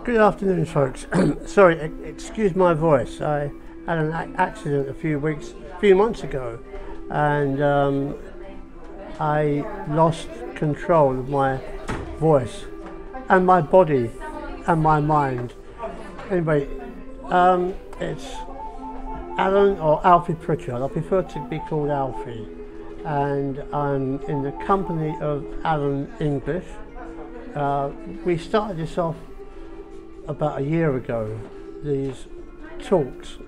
Good afternoon, folks. Sorry, excuse my voice. I had an accident a few months ago, and I lost control of my voice and my body and my mind. Anyway, it's Alan or Alfie Pritchard. I prefer to be called Alfie, and I'm in the company of Alan English. We started this off about a year ago, these talks,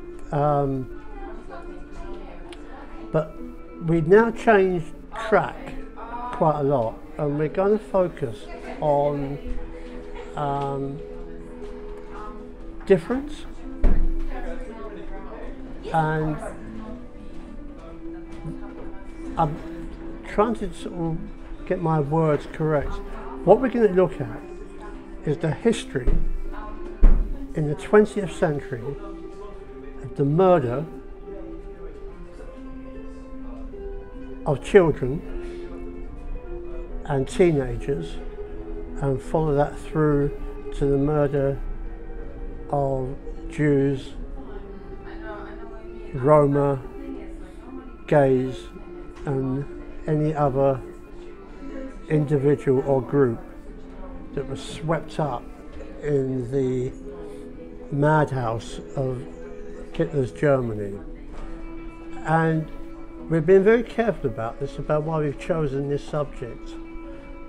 but we've now changed track quite a lot, and we're going to focus on difference and I'm trying to sort of get my words correct. What we're going to look at is the history in the 20th century of the murder of children and teenagers, and follow that through to the murder of Jews, Roma, gays, and any other individual or group that was swept up in the madhouse of Hitler's Germany. And we've been very careful about this, about why we've chosen this subject.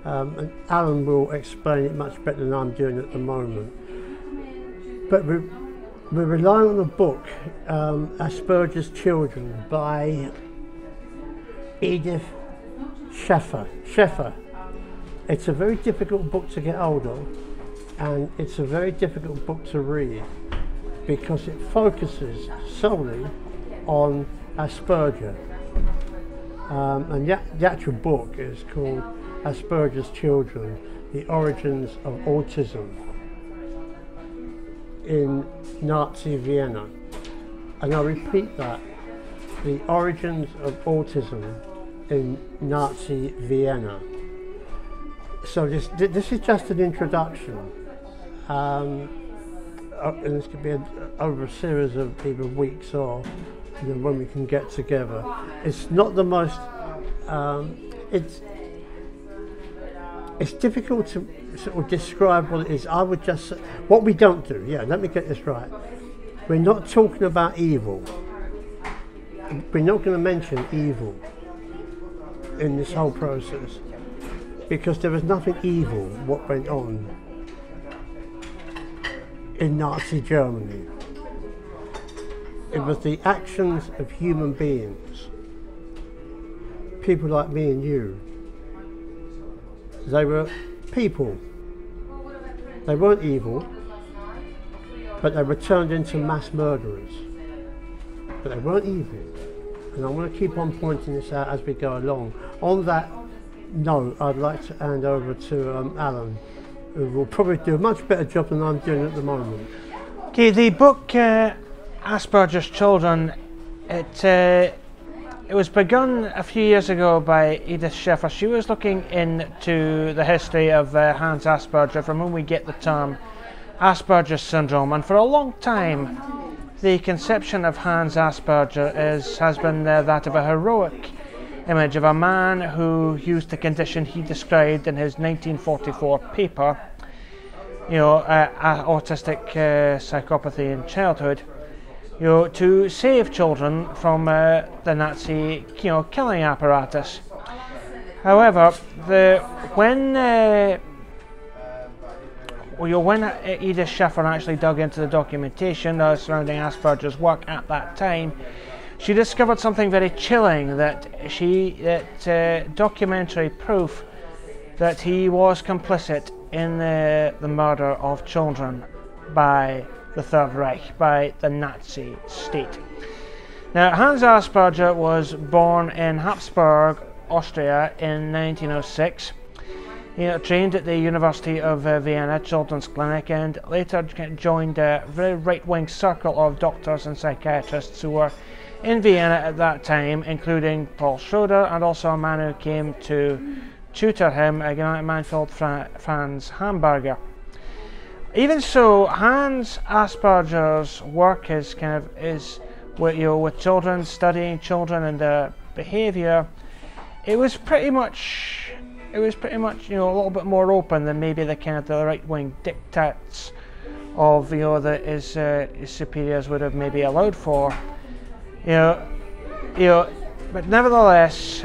And Alan will explain it much better than I'm doing at the moment. But we're relying on a book, Asperger's Children, by Edith Schaeffer. It's a very difficult book to get hold of, and it's a very difficult book to read because it focuses solely on Asperger. And the actual book is called Asperger's Children, The Origins of Autism in Nazi Vienna. And I'll repeat that, The Origins of Autism in Nazi Vienna. So this is just an introduction, and this could be over a series of either weeks or when we can get together. It's not the most, it's difficult to sort of describe what it is. I would just, what we don't do, let me get this right. We're not talking about evil. We're not going to mention evil in this whole process, because there was nothing evil what went on in Nazi Germany. It was the actions of human beings, people like me and you. They were people. They weren't evil, but they were turned into mass murderers. But they weren't evil. And I want to keep on pointing this out as we go along. On that note, I'd like to hand over to Alan, who will probably do a much better job than I'm doing at the moment. Okay, the book Asperger's Children, it was begun a few years ago by Edith Schaeffer. She was looking into the history of Hans Asperger, from whom we get the term Asperger's syndrome. And for a long time, the conception of Hans Asperger has been that of a heroic image of a man who used the condition he described in his 1944 paper, autistic psychopathy in childhood, to save children from the Nazi, killing apparatus. However, when Edith Schaeffer actually dug into the documentation surrounding Asperger's work at that time, she discovered something very chilling, that documentary proof that he was complicit in the murder of children by the Third Reich, by the Nazi state. Now, Hans Asperger was born in Habsburg, Austria in 1906. He trained at the University of Vienna Children's Clinic, and later joined a very right-wing circle of doctors and psychiatrists who were in Vienna at that time, including Paul Schroeder, and also a man who came to tutor him, a man called Franz Hamburger. Even so, Hans Asperger's work is with children, studying children and their behaviour. It was pretty much a little bit more open than maybe the right-wing diktats of that his superiors would have maybe allowed for. But nevertheless,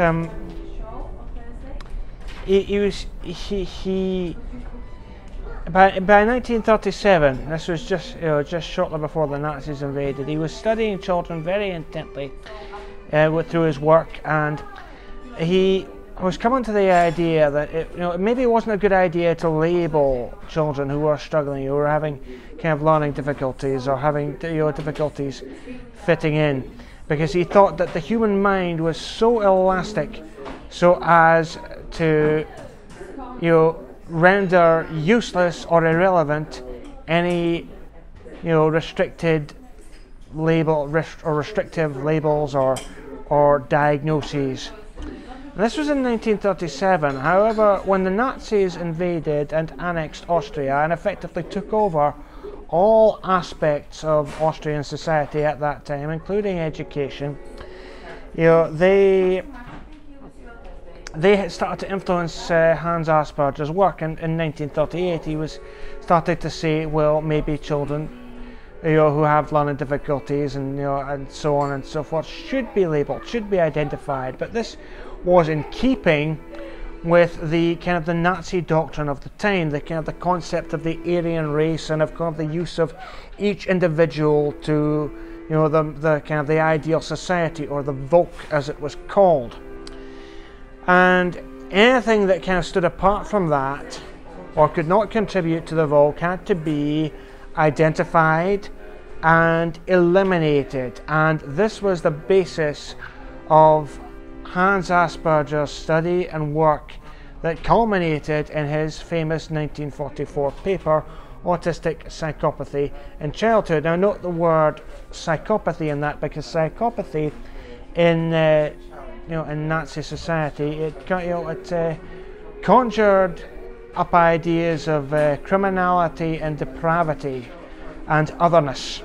by 1937, this was just shortly before the Nazis invaded, he was studying children very intently through his work, and he was coming to the idea that maybe it wasn't a good idea to label children who were struggling, who were having learning difficulties or having difficulties fitting in, because he thought that the human mind was so elastic so as to render useless or irrelevant any restricted label or restrictive labels or diagnoses. And this was in 1937. However, when the Nazis invaded and annexed Austria and effectively took over all aspects of Austrian society at that time, including education, they had started to influence Hans Asperger's work. And in 1938, he was started to say, well, maybe children, who have learning difficulties and and so on and so forth should be labelled, should be identified. But this was in keeping with the the Nazi doctrine of the time, the the concept of the Aryan race, and of the use of each individual to the ideal society, or the Volk as it was called. And anything that stood apart from that or could not contribute to the Volk had to be identified and eliminated. And this was the basis of Hans Asperger's study and work that culminated in his famous 1944 paper, Autistic Psychopathy in Childhood. Now note the word psychopathy in that, because psychopathy in Nazi society, it conjured up ideas of criminality and depravity and otherness,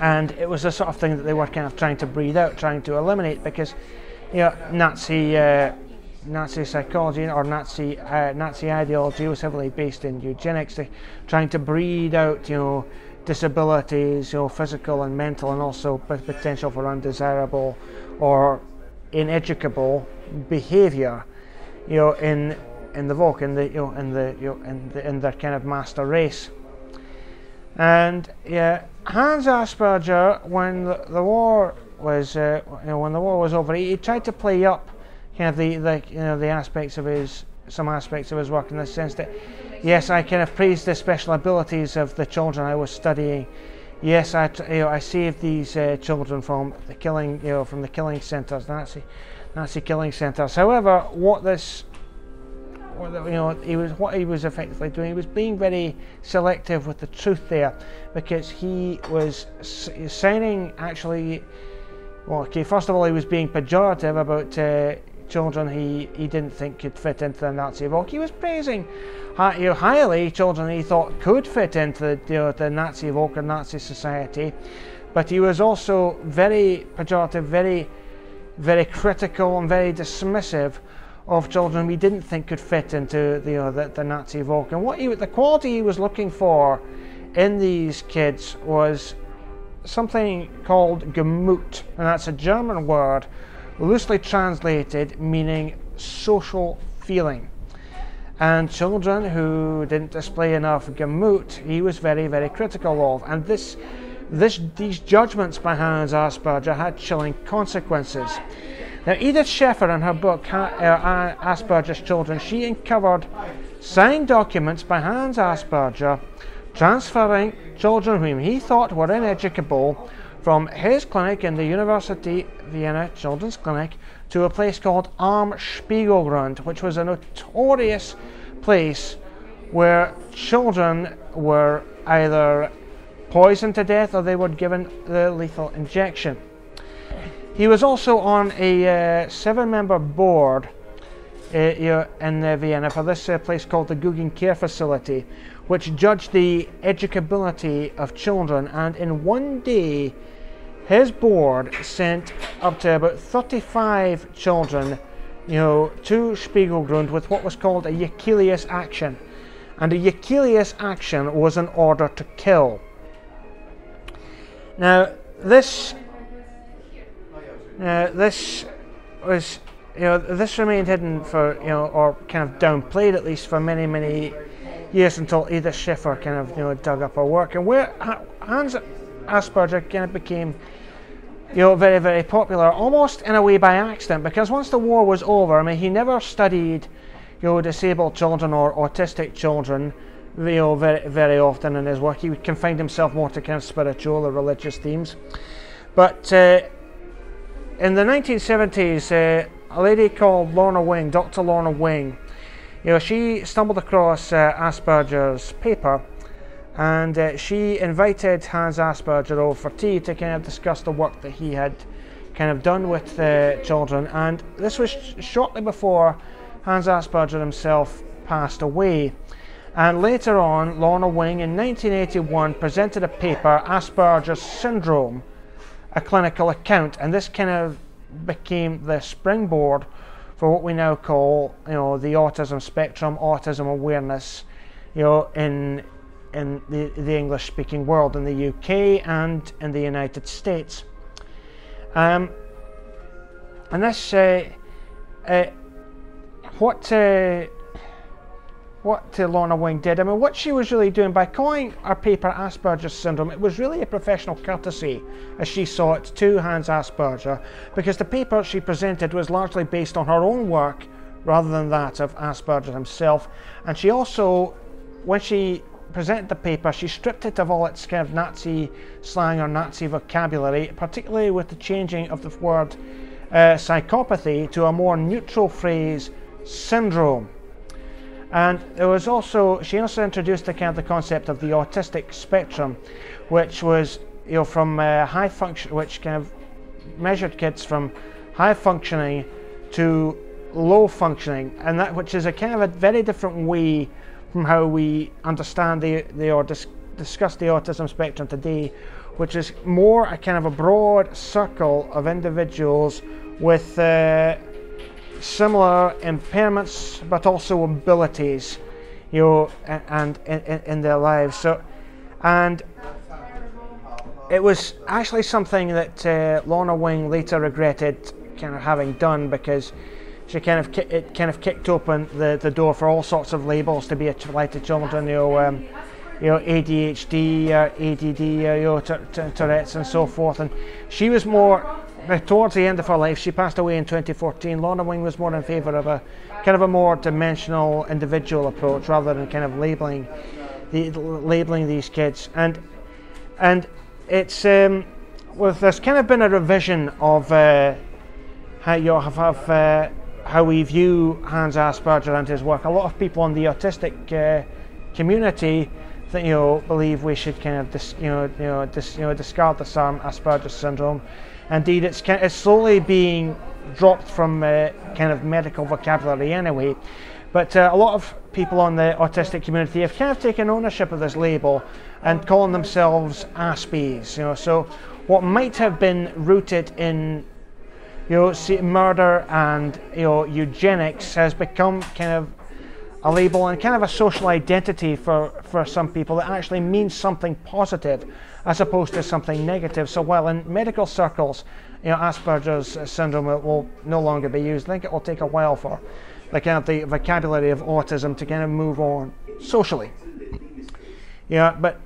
and it was the sort of thing that they were trying to breed out, trying to eliminate, because Nazi psychology or Nazi ideology was heavily based in eugenics, trying to breed out disabilities, physical and mental, and also potential for undesirable or ineducable behaviour, in the Volk, in their master race. And Hans Asperger, when the war was over, he tried to play up the aspects of some aspects of his work, in the sense that, yes, I praised the special abilities of the children I was studying. Yes, I saved these children from the killing centres, Nazi killing centres. However, what he was effectively doing, he was being very selective with the truth there, because he was signing first of all, he was being pejorative about children he didn't think could fit into the Nazi Volk. He was praising highly children he thought could fit into the Nazi Volk or Nazi society, but he was also very pejorative, very, very critical and very dismissive of children we didn't think could fit into the Nazi Volk. And the quality he was looking for in these kids was something called Gemut, and that's a German word loosely translated meaning social feeling. And children who didn't display enough Gemut, he was very, very critical of. And these judgments by Hans Asperger had chilling consequences. Now, Edith Schaeffer, in her book Asperger's Children, she uncovered signed documents by Hans Asperger transferring children whom he thought were ineducable from his clinic in the University Vienna Children's Clinic to a place called Am Spiegelgrund, which was a notorious place where children were either poisoned to death or they were given the lethal injection. He was also on a 7-member board in Vienna for this place called the Guggen Care Facility, which judged the educability of children, and in one day his board sent up to about 35 children to Spiegelgrund with what was called a Jachelius action. And a Jachelius action was an order to kill. Now this was, this remained hidden for, or kind of downplayed at least for many, many years until Edith Schiffer kind of, dug up her work, and where Hans Asperger kind of became, very, very popular, almost in a way by accident, because once the war was over, I mean, he never studied, disabled children or autistic children, very, very often in his work. He would confine himself more to kind of spiritual or religious themes. But in the 1970s, a lady called Lorna Wing, Dr. Lorna Wing, she stumbled across Asperger's paper, and she invited Hans Asperger over for tea to kind of discuss the work that he had kind of done with children. And this was shortly before Hans Asperger himself passed away. And later on, Lorna Wing in 1981 presented a paper, Asperger's Syndrome, a clinical account, and this kind of became the springboard for what we now call, the autism spectrum, autism awareness, in the English-speaking world, in the UK and in the United States. And this, what Lorna Wing did, I mean, what she was really doing by calling her paper Asperger's Syndrome, it was really a professional courtesy, as she saw it, to Hans Asperger, because the paper she presented was largely based on her own work rather than that of Asperger himself. And she also, when she presented the paper, she stripped it of all its kind of Nazi slang or Nazi vocabulary, particularly with the changing of the word psychopathy to a more neutral phrase, syndrome. And there was also, she also introduced the kind of the concept of the autistic spectrum, which was, from high function, which kind of measured kids from high functioning to low functioning, and that which is a kind of a very different way from how we understand discuss the autism spectrum today, which is more a kind of a broad circle of individuals with similar impairments but also abilities, and in their lives. So, and it was actually something that Lorna Wing later regretted kind of having done, because she it kind of kicked open the door for all sorts of labels to be applied to children, ADHD, ADD, Tourette's, and so forth. And she was more, towards the end of her life, she passed away in 2014. Lorna Wing was more in favour of a kind of a more dimensional, individual approach rather than kind of labeling these kids. And it's there's kind of been a revision of how we view Hans Asperger and his work. A lot of people in the autistic community believe we should kind of discard the term Asperger's syndrome. Indeed, it's slowly being dropped from kind of medical vocabulary anyway. But a lot of people on the autistic community have kind of taken ownership of this label and calling themselves Aspies. So what might have been rooted in murder and eugenics has become kind of a label and kind of a social identity for some people that actually means something positive as opposed to something negative. So while in medical circles, Asperger's syndrome will no longer be used, I think it will take a while for the kind of the vocabulary of autism to kind of move on socially. But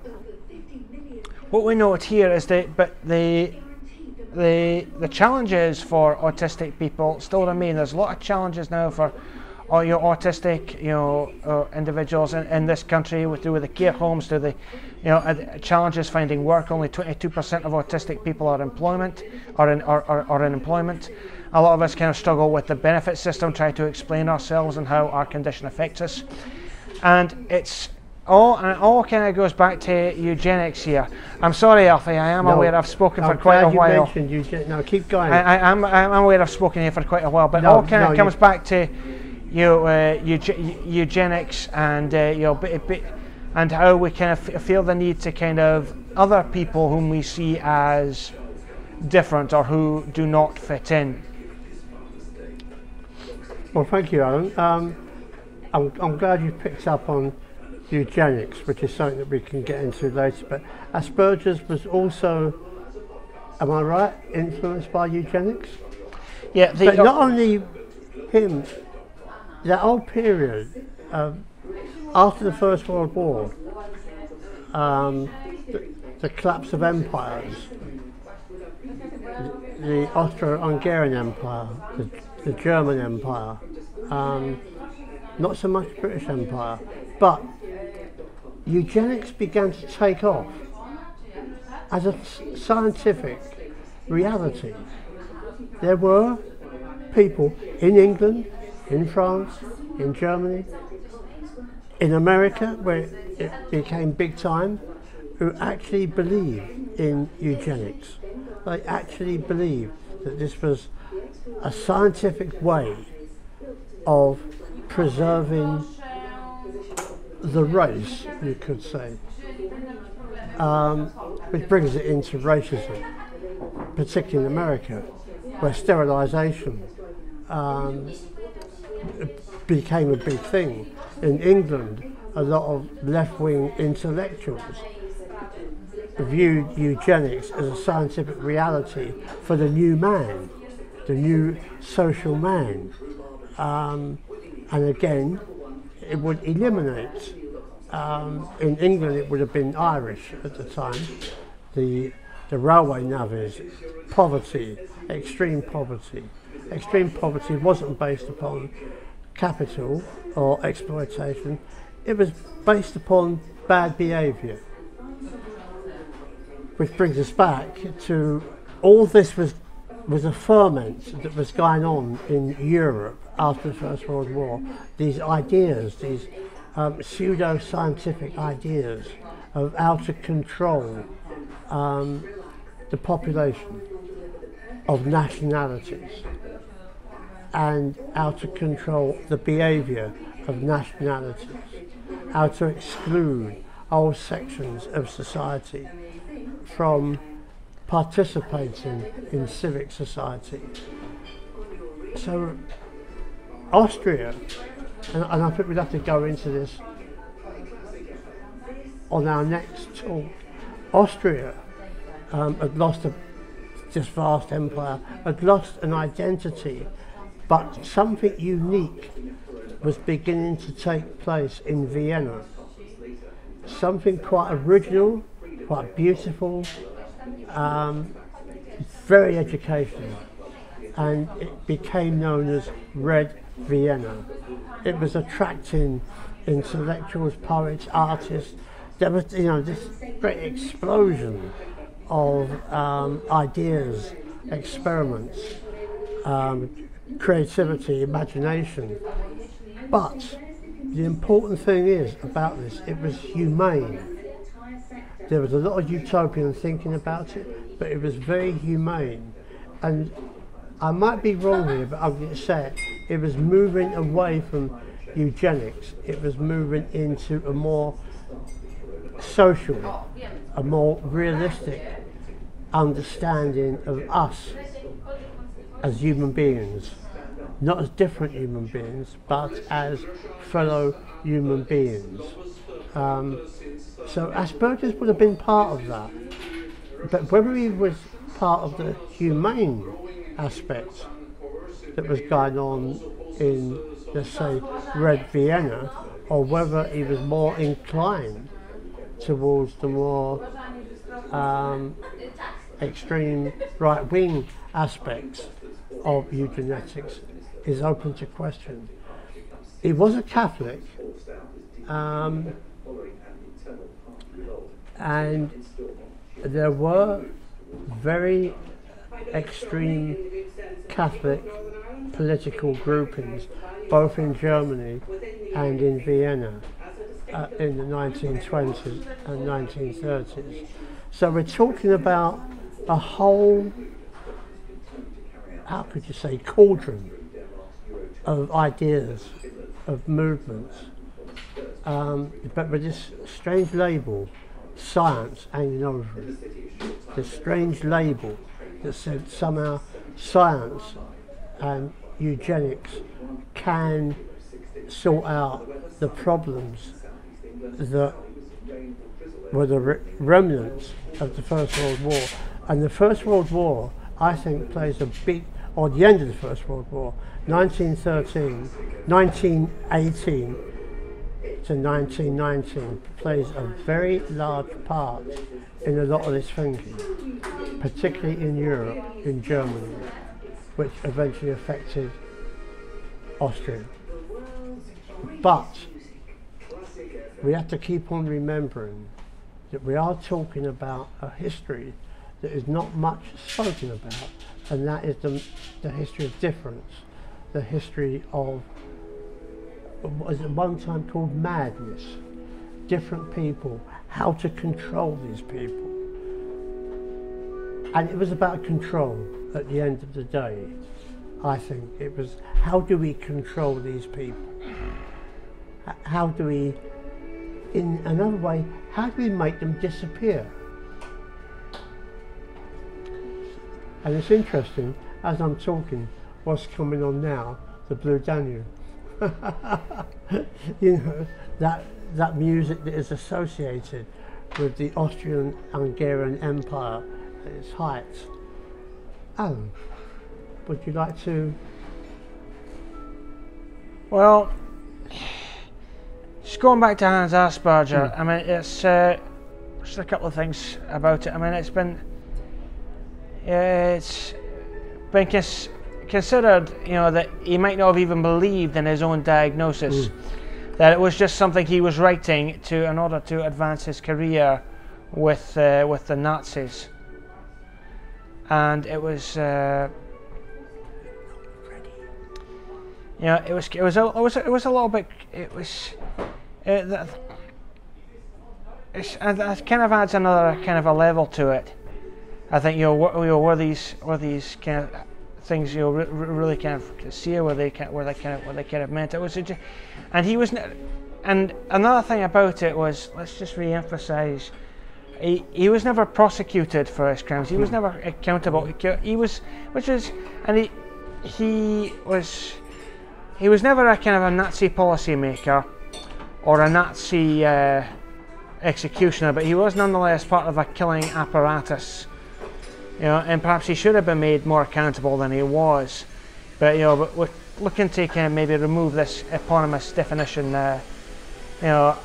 what we note here is that the challenges for autistic people still remain. There's a lot of challenges now for autistic individuals in this country with the care homes, to the challenges finding work. Only 22% of autistic people are in employment. A lot of us kind of struggle with the benefit system, try to explain ourselves and how our condition affects us, and it all kind of goes back to eugenics here. I'm sorry, Alfie, I am aware I've spoken for quite a while. No, keep going. I'm aware I've spoken here for quite a while, but it all kind of comes back to eugenics and and how we kind of feel the need to kind of other people whom we see as different or who do not fit in. Well, thank you, Alan. I'm glad you picked up on eugenics, which is something that we can get into later, but Asperger's was also, am I right, influenced by eugenics? Yeah, but not only him, that whole period after the First World War, the collapse of empires, the Austro-Hungarian Empire, the German Empire, not so much British Empire, but eugenics began to take off as a scientific reality. There were people in England, in France, in Germany, in America, where it became big time, who actually believed in eugenics. They actually believed that this was a scientific way of preserving the race, you could say, which brings it into racism, particularly in America, where sterilisation became a big thing. In England, a lot of left-wing intellectuals viewed eugenics as a scientific reality for the new man, the new social man. And again, it would eliminate, in England it would have been Irish at the time, the railway navvies, poverty, extreme poverty. Extreme poverty wasn't based upon capital or exploitation, it was based upon bad behaviour. Which brings us back to all this was a ferment that was going on in Europe after the First World War. These ideas, these pseudo-scientific ideas of how to control the population of nationalities and how to control the behaviour of nationalities, how to exclude whole sections of society from participating in civic society. So Austria, and I think we'd have to go into this on our next talk, Austria had lost this vast empire, had lost an identity, but something unique was beginning to take place in Vienna. Something quite original, quite beautiful, very educational, and it became known as Red Vienna. It was attracting intellectuals, poets, artists. There was, this great explosion of ideas, experiments, creativity, imagination. But the important thing is about this, it was humane. There was a lot of utopian thinking about it, but it was very humane. And I might be wrong here, but I'm going to say it was moving away from eugenics. It was moving into a more social, a more realistic understanding of us as human beings. Not as different human beings, but as fellow human beings. So Asperger's would have been part of that. But whether he was part of the humane aspect that was going on in, let's say, Red Vienna, or whether he was more inclined towards the more extreme right-wing aspects of eugenetics is open to question. He was a Catholic, and there were very extreme Catholic political groupings, both in Germany and in Vienna in the 1920s and 1930s. So we're talking about a whole, how could you say, cauldron of ideas, of movements, but with this strange label, science hanging over it. This strange label that said somehow science and eugenics can sort out the problems that were the remnants of the First World War. And the First World War, I think, plays a big, or the end of the First World War, 1918 to 1919, plays a very large part in a lot of this thinking, particularly in Europe, in Germany, which eventually affected Austria. But we have to keep on remembering that we are talking about a history that is not much spoken about, and that is the history of difference, the history of what was at one time called madness, different people, how to control these people. And it was about control at the end of the day, I think. It was, how do we control these people? How do we, in another way, how do we make them disappear? And it's interesting, as I'm talking, what's coming on now, the Blue Danube. You know, that music that is associated with the Austrian-Hungarian Empire at its height. Alan, would you like to? Well, just going back to Hans Asperger, I mean, it's just a couple of things about it. I mean, it's been considered, you know, that he might not have even believed in his own diagnosis, that it was just something he was writing in order to advance his career with the Nazis, and it was, you know, it was a little bit, it kind of adds another kind of a level to it. I think, you know, were these kind of things, you know, really kind of see where they kind of meant. It was, and he was, and another thing about it was, let's just re-emphasize, he was never prosecuted for his crimes. He was never accountable. He was, he was never a kind of a Nazi policy maker or a Nazi executioner, but he was nonetheless part of a killing apparatus. You know, and perhaps he should have been made more accountable than he was. But, you know, but we're looking to kind of maybe remove this eponymous definition, you know,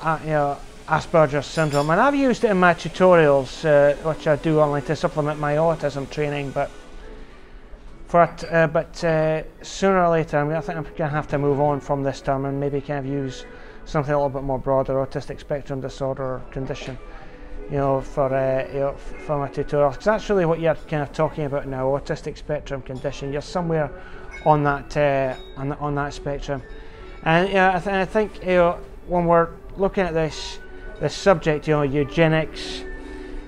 Asperger's syndrome. And I've used it in my tutorials, which I do online to supplement my autism training. But sooner or later, I think I'm going to have to move on from this term and maybe kind of use something a little bit more broader, autistic spectrum disorder or condition. You know, for my tutorials, because that's really what you're kind of talking about now, autistic spectrum condition. You're somewhere on that on that spectrum, and yeah, I think, you know, when we're looking at this subject, you know, eugenics,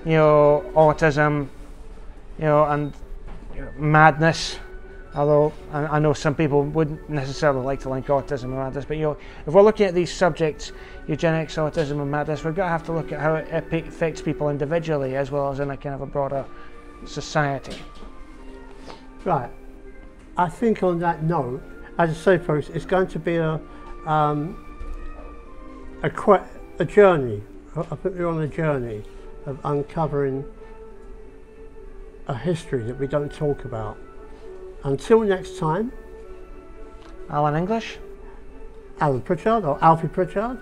you know, autism, you know, and madness. Although I know some people wouldn't necessarily like to link autism and madness, but, you know, if we're looking at these subjects, eugenics, autism and madness, we're going to have to look at how it affects people individually as well as in a kind of a broader society. Right. I think on that note, as I say, folks, it's going to be a journey. I think we're on a journey of uncovering a history that we don't talk about. Until next time, Alan English, Alan Pritchard or Alfie Pritchard,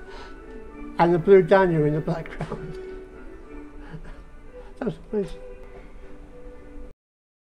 and the Blue Danube in the background. That was amazing.